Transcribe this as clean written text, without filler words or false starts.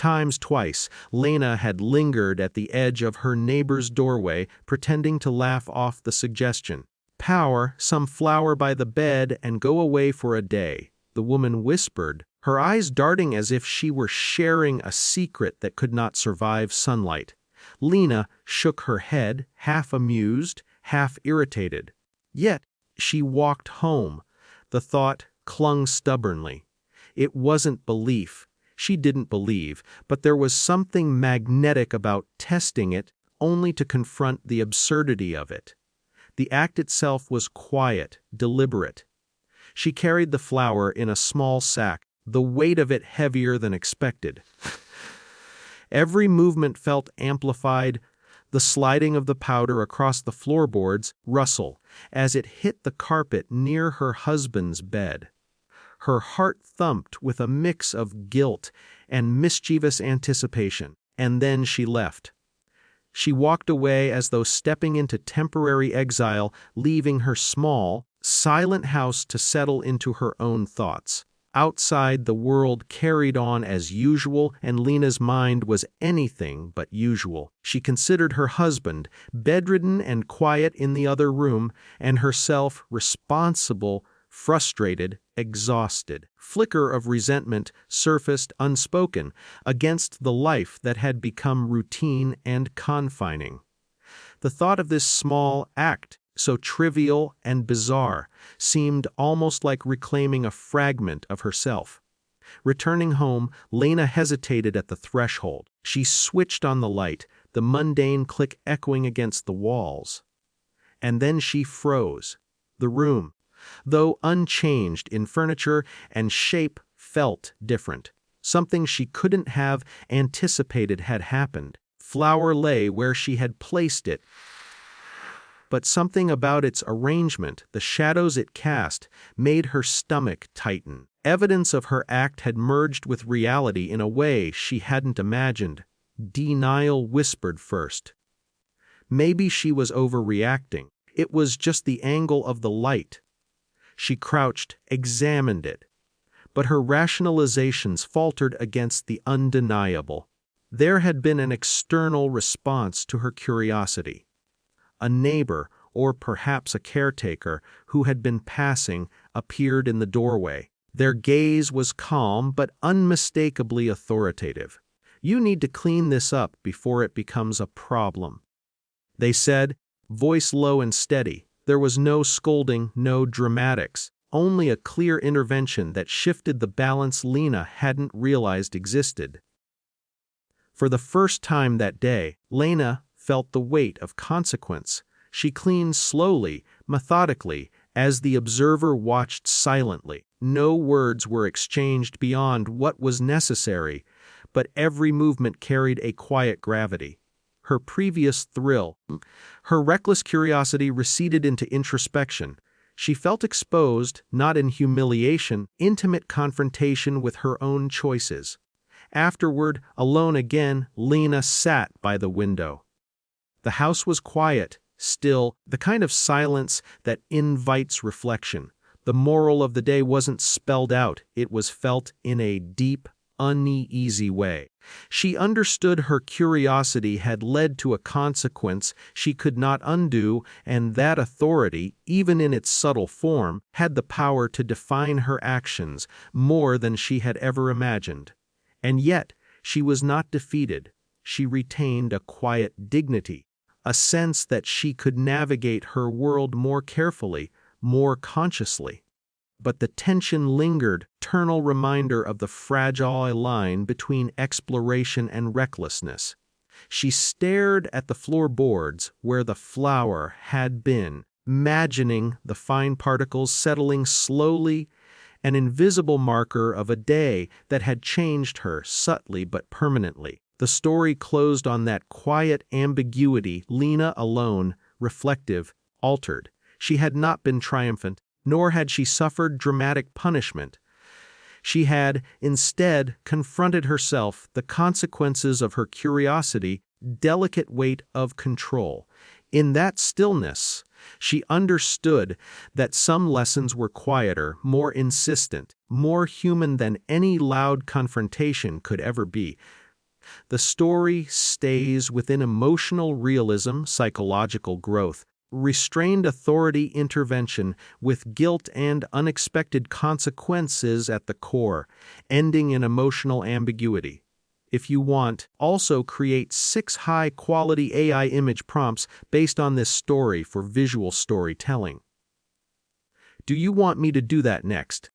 times twice, Lena had lingered at the edge of her neighbor's doorway, pretending to laugh off the suggestion. "Power, some flower by the bed, and go away for a day," the woman whispered, her eyes darting as if she were sharing a secret that could not survive sunlight. Lena shook her head, half amused, half irritated. Yet she walked home. The thought clung stubbornly. It wasn't belief. She didn't believe, but there was something magnetic about testing it only to confront the absurdity of it. The act itself was quiet, deliberate. She carried the flower in a small sack, the weight of it heavier than expected. Every movement felt amplified, the sliding of the powder across the floorboards rustle as it hit the carpet near her husband's bed. Her heart thumped with a mix of guilt and mischievous anticipation, and then she left. She walked away as though stepping into temporary exile, leaving her small, silent house to settle into her own thoughts. Outside, the world carried on as usual, and Lena's mind was anything but usual. She considered her husband, bedridden and quiet in the other room, and herself responsible, frustrated, exhausted. Flicker of resentment surfaced unspoken against the life that had become routine and confining. The thought of this small act, so trivial and bizarre, seemed almost like reclaiming a fragment of herself. Returning home, Lena hesitated at the threshold. She switched on the light, the mundane click echoing against the walls. And then she froze. The room, though unchanged in furniture and shape, felt different. Something she couldn't have anticipated had happened. Flower lay where she had placed it, but something about its arrangement, the shadows it cast, made her stomach tighten. Evidence of her act had merged with reality in a way she hadn't imagined. Denial whispered first. Maybe she was overreacting. It was just the angle of the light. She crouched, examined it. But her rationalizations faltered against the undeniable. There had been an external response to her curiosity. A neighbor, or perhaps a caretaker, who had been passing, appeared in the doorway. Their gaze was calm but unmistakably authoritative. "You need to clean this up before it becomes a problem," they said, voice low and steady. There was no scolding, no dramatics, only a clear intervention that shifted the balance Lena hadn't realized existed. For the first time that day, Lena felt the weight of consequence. She cleaned slowly, methodically, as the observer watched silently. No words were exchanged beyond what was necessary, but every movement carried a quiet gravity. Her previous thrill, her reckless curiosity receded into introspection. She felt exposed, not in humiliation, intimate confrontation with her own choices. Afterward, alone again, Lena sat by the window. The house was quiet, still, the kind of silence that invites reflection. The moral of the day wasn't spelled out, it was felt in a deep, uneasy way. She understood her curiosity had led to a consequence she could not undo, and that authority, even in its subtle form, had the power to define her actions more than she had ever imagined. And yet, she was not defeated. She retained a quiet dignity, a sense that she could navigate her world more carefully, more consciously. But the tension lingered, eternal reminder of the fragile line between exploration and recklessness. She stared at the floorboards where the flower had been, imagining the fine particles settling slowly, an invisible marker of a day that had changed her subtly but permanently. The story closed on that quiet ambiguity. Lena alone, reflective, altered. She had not been triumphant, nor had she suffered dramatic punishment. She had, instead, confronted herself, the consequences of her curiosity, delicate weight of control. In that stillness, she understood that some lessons were quieter, more insistent, more human than any loud confrontation could ever be. The story stays within emotional realism, psychological growth, restrained authority intervention with guilt and unexpected consequences at the core, ending in emotional ambiguity. If you want, also create 6 high-quality AI image prompts based on this story for visual storytelling. Do you want me to do that next?